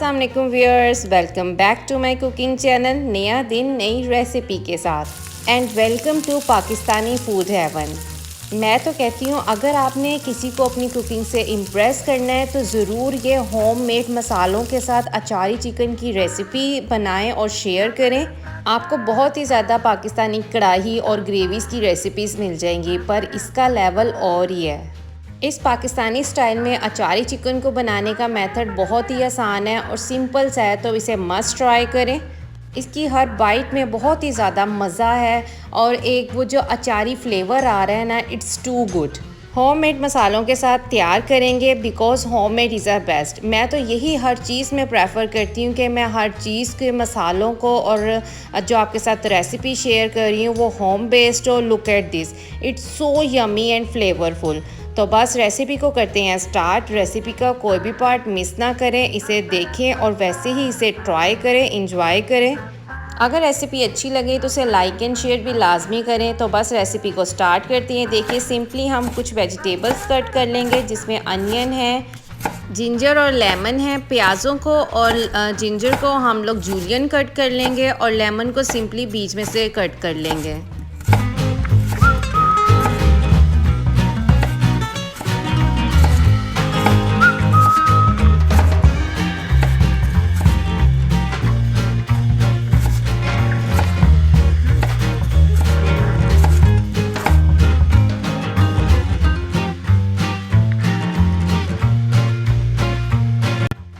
अस्सलाम वालेकुम viewers, welcome back to my cooking channel. नया दिन नई रेसिपी के साथ and welcome to Pakistani food heaven. मैं तो कहती हूँ अगर आपने किसी को अपनी कुकिंग से इम्प्रेस करना है तो ज़रूर ये होममेड मसालों के साथ अचारी चिकन की रेसिपी बनाएं और शेयर करें। आपको बहुत ही ज़्यादा पाकिस्तानी कढ़ाई और ग्रेवीज़ की रेसिपीज़ मिल जाएंगी, पर इसका लेवल और ही है। इस पाकिस्तानी स्टाइल में अचारी चिकन को बनाने का मेथड बहुत ही आसान है और सिंपल सा है, तो इसे मस्ट ट्राई करें। इसकी हर बाइट में बहुत ही ज़्यादा मज़ा है और एक वो जो अचारी फ्लेवर आ रहा है ना, इट्स टू गुड। होममेड मसालों के साथ तैयार करेंगे because homemade is our best. मैं तो यही हर चीज़ में प्रेफर करती हूँ कि मैं हर चीज़ के मसालों को और जो आपके साथ रेसिपी शेयर कर रही हूँ वो होम बेस्ड हो। Look at this, it's so yummy and flavourful. तो बस रेसिपी को करते हैं स्टार्ट। रेसिपी का कोई भी पार्ट मिस ना करें, इसे देखें और वैसे ही इसे ट्राई करें, इंजॉय करें। अगर रेसिपी अच्छी लगे तो उसे लाइक एंड शेयर भी लाजमी करें। तो बस रेसिपी को स्टार्ट करते हैं। देखिए सिंपली हम कुछ वेजिटेबल्स कट कर लेंगे, जिसमें अनियन है, जिंजर और लेमन है। प्याज़ों को और जिंजर को हम लोग जूलियन कट कर लेंगे और लेमन को सिंपली बीच में से कट कर लेंगे।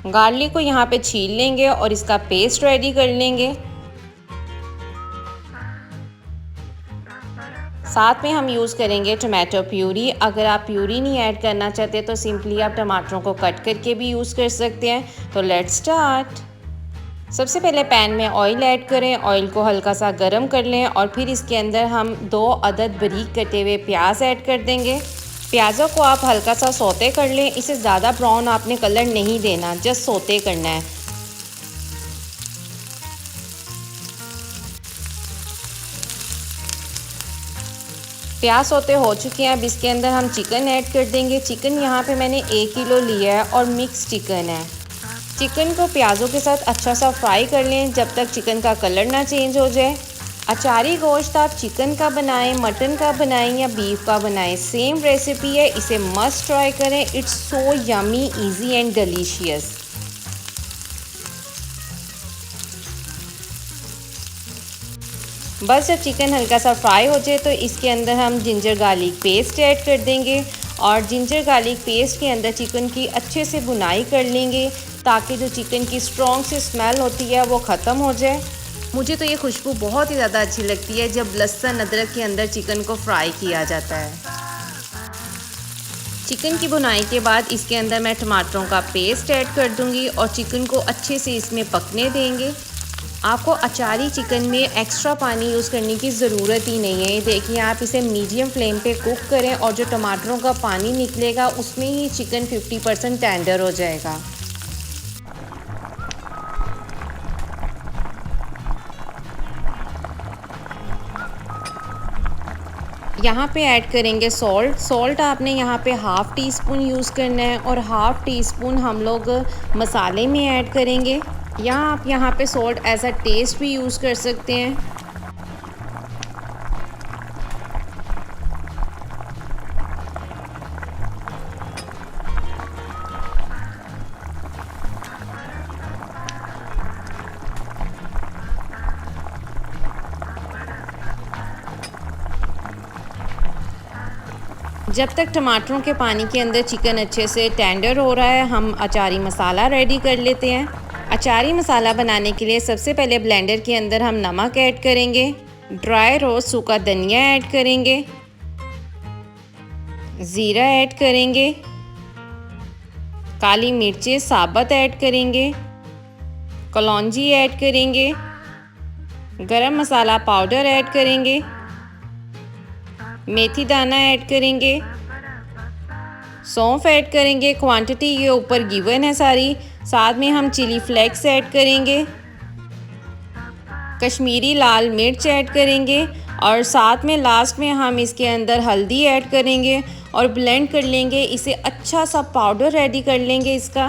गार्लिक को यहाँ पे छील लेंगे और इसका पेस्ट रेडी कर लेंगे। साथ में हम यूज़ करेंगे टमाटो प्यूरी। अगर आप प्यूरी नहीं ऐड करना चाहते तो सिंपली आप टमाटरों को कट करके भी यूज़ कर सकते हैं। तो लेट्स स्टार्ट। सबसे पहले पैन में ऑयल ऐड करें, ऑयल को हल्का सा गर्म कर लें और फिर इसके अंदर हम 2 अदद बारीक कटे हुए प्याज ऐड कर देंगे। प्याज़ों को आप हल्का सा सौते कर लें, इसे ज़्यादा ब्राउन आपने कलर नहीं देना, जस्ट सौते करना है। प्याज सौते हो चुके हैं। अब इसके अंदर हम चिकन ऐड कर देंगे। चिकन यहाँ पे मैंने 1 किलो लिया है और मिक्स चिकन है। चिकन को प्याज़ों के साथ अच्छा सा फ्राई कर लें जब तक चिकन का कलर ना चेंज हो जाए। अचारी गोश्त आप चिकन का बनाएं, मटन का बनाएं या बीफ का बनाएं, सेम रेसिपी है, इसे मस्ट ट्राई करें। It's so yummy, easy and delicious. बस जब चिकन हल्का सा फ्राई हो जाए तो इसके अंदर हम जिंजर गार्लिक पेस्ट ऐड कर देंगे और जिंजर गार्लिक पेस्ट के अंदर चिकन की अच्छे से भुनाई कर लेंगे ताकि जो चिकन की स्ट्रॉन्ग सी स्मेल होती है वो ख़त्म हो जाए। मुझे तो ये खुशबू बहुत ही ज़्यादा अच्छी लगती है जब लहसुन अदरक के अंदर चिकन को फ्राई किया जाता है। चिकन की भुनाई के बाद इसके अंदर मैं टमाटरों का पेस्ट ऐड कर दूंगी और चिकन को अच्छे से इसमें पकने देंगे। आपको अचारी चिकन में एक्स्ट्रा पानी यूज़ करने की ज़रूरत ही नहीं है। ये देखिए, आप इसे मीडियम फ्लेम पे कुक करें और जो टमाटरों का पानी निकलेगा उसमें ही चिकन 50% टेंडर हो जाएगा। यहाँ पे ऐड करेंगे सॉल्ट आपने यहाँ पे हाफ़ टी स्पून यूज़ करना है और हाफ़ टी स्पून हम लोग मसाले में ऐड करेंगे। आप यहाँ पे सॉल्ट एज अ टेस्ट भी यूज़ कर सकते हैं। जब तक टमाटरों के पानी के अंदर चिकन अच्छे से टेंडर हो रहा है, हम अचारी मसाला रेडी कर लेते हैं। अचारी मसाला बनाने के लिए सबसे पहले ब्लेंडर के अंदर हम नमक ऐड करेंगे, ड्राई रोस्ट सूखा धनिया ऐड करेंगे, ज़ीरा ऐड करेंगे, काली मिर्चें साबुत ऐड करेंगे, कलौंजी ऐड करेंगे, गरम मसाला पाउडर ऐड करेंगे, मेथी दाना ऐड करेंगे, सौंफ ऐड करेंगे। क्वांटिटी ये ऊपर गिवन है सारी। साथ में हम चिली फ्लेक्स ऐड करेंगे, कश्मीरी लाल मिर्च ऐड करेंगे और साथ में लास्ट में हम इसके अंदर हल्दी ऐड करेंगे और ब्लेंड कर लेंगे। इसे अच्छा सा पाउडर रेडी कर लेंगे इसका।